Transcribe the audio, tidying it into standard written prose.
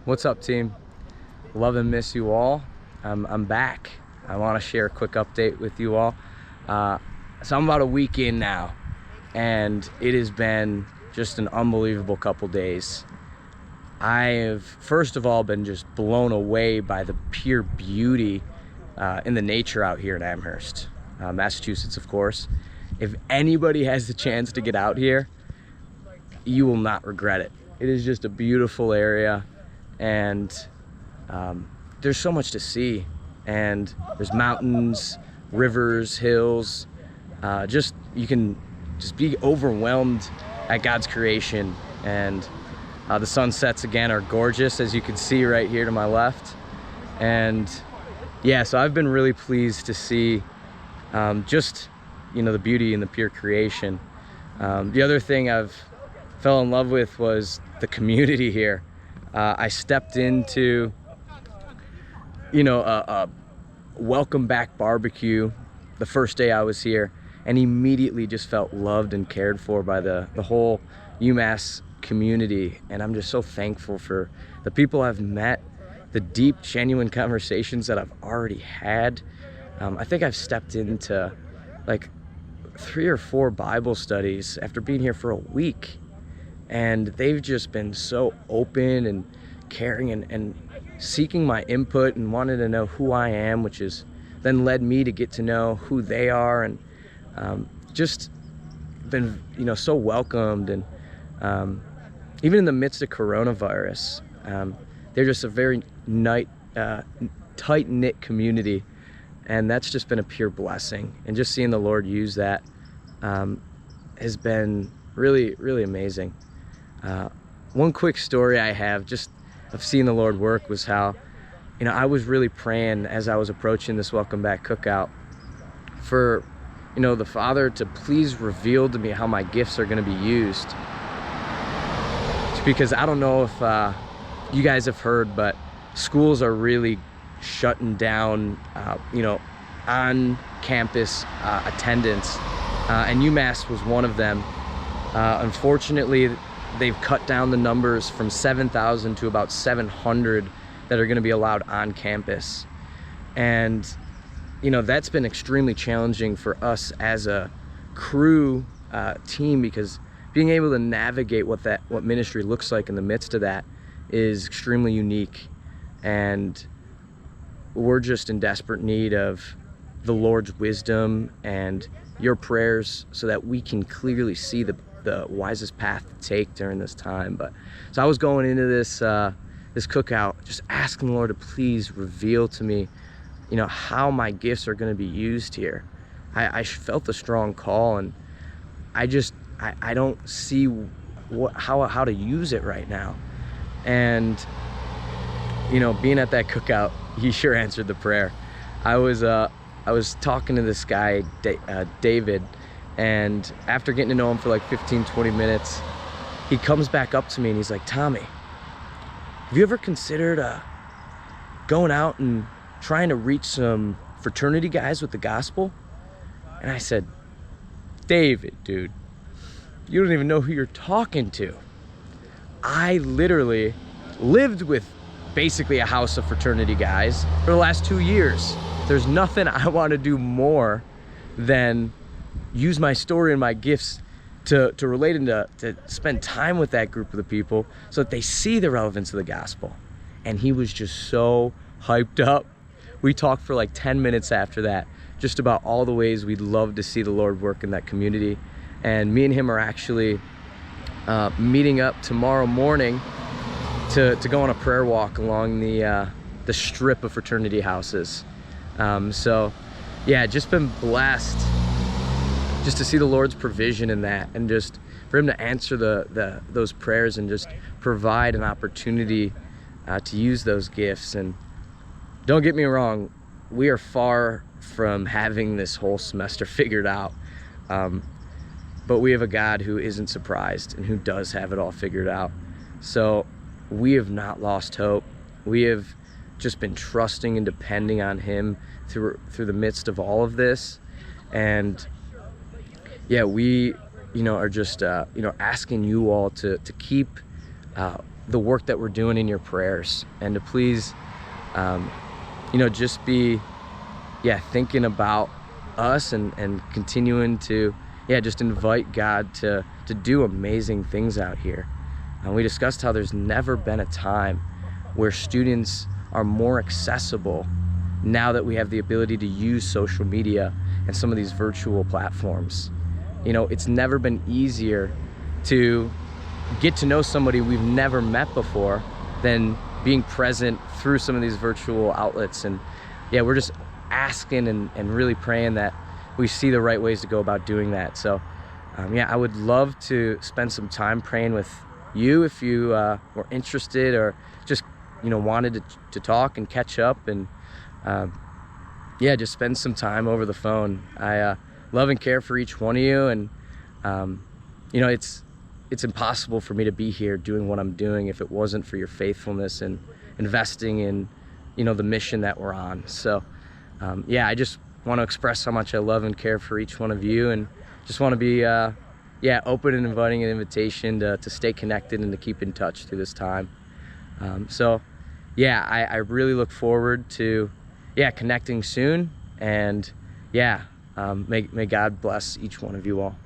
What's up, team? Love and miss you all. I'm back. I want to share a quick update with you all. So I'm about a week in now, and it has been just an unbelievable couple days. I have, first of all, been just blown away by the pure beauty in the nature out here in Amherst, Massachusetts, of course. If anybody has the chance to get out here, you will not regret it. It is just a beautiful area, and there's so much to see. And there's mountains, rivers, hills. You can just be overwhelmed at God's creation. And the sunsets again are gorgeous, as you can see right here to my left. And yeah, so I've been really pleased to see just, the beauty and the pure creation. The other thing I've fell in love with was the community here. I stepped into, a welcome back barbecue the first day I was here, and immediately just felt loved and cared for by the whole UMass community. And I'm just so thankful for the people I've met, the deep, genuine conversations that I've already had. I think I've stepped into like 3 or 4 Bible studies after being here for a week. And they've just been so open and caring and seeking my input and wanting to know who I am, which has then led me to get to know who they are, and just been so welcomed. And even in the midst of coronavirus, they're just a very tight-knit community, and that's just been a pure blessing. And just seeing the Lord use that has been really, really amazing. One quick story I have just of seeing the Lord work was how, I was really praying as I was approaching this Welcome Back cookout for, the Father to please reveal to me how my gifts are going to be used. Because I don't know if you guys have heard, but schools are really shutting down, on campus attendance, and UMass was one of them. Unfortunately, they've cut down the numbers from 7,000 to about 700 that are going to be allowed on campus. And, that's been extremely challenging for us as a crew team, because being able to navigate what ministry looks like in the midst of that is extremely unique. And we're just in desperate need of the Lord's wisdom and your prayers so that we can clearly see the wisest path to take during this time. But so I was going into this this cookout just asking the Lord to please reveal to me how my gifts are going to be used here. I felt a strong call, and I don't see how to use it right now. And being at that cookout, he sure answered the prayer. I was talking to this guy, David, and after getting to know him for like 15-20 minutes, he comes back up to me and he's like, "Tommy, have you ever considered going out and trying to reach some fraternity guys with the gospel?" And I said, "David, dude, you don't even know who you're talking to. I literally lived with basically a house of fraternity guys for the last 2 years. There's nothing I want to do more than use my story and my gifts to relate and to spend time with that group of the people so that they see the relevance of the gospel." And he was just so hyped up. We talked for like 10 minutes after that, just about all the ways we'd love to see the Lord work in that community. And me and him are actually meeting up tomorrow morning to go on a prayer walk along the strip of fraternity houses. So yeah, just been blessed just to see the Lord's provision in that, and just for him to answer those prayers and just provide an opportunity to use those gifts. And don't get me wrong, we are far from having this whole semester figured out, but we have a God who isn't surprised and who does have it all figured out. So we have not lost hope. We have just been trusting and depending on him through the midst of all of this. And yeah, we are just asking you all to keep the work that we're doing in your prayers, and to please, you know, just be, thinking about us and continuing to, just invite God to do amazing things out here. And we discussed how there's never been a time where students are more accessible now that we have the ability to use social media and some of these virtual platforms. You know, it's never been easier to get to know somebody we've never met before than being present through some of these virtual outlets. And we're just asking and really praying that we see the right ways to go about doing that. So I would love to spend some time praying with you if you were interested, or just, you know, wanted to talk and catch up, and just spend some time over the phone. I love and care for each one of you, and you know, it's impossible for me to be here doing what I'm doing if it wasn't for your faithfulness and investing in, you know, the mission that we're on. So I just want to express how much I love and care for each one of you, and just want to be open and inviting an invitation to stay connected and to keep in touch through this time. I really look forward to connecting soon, and may God bless each one of you all.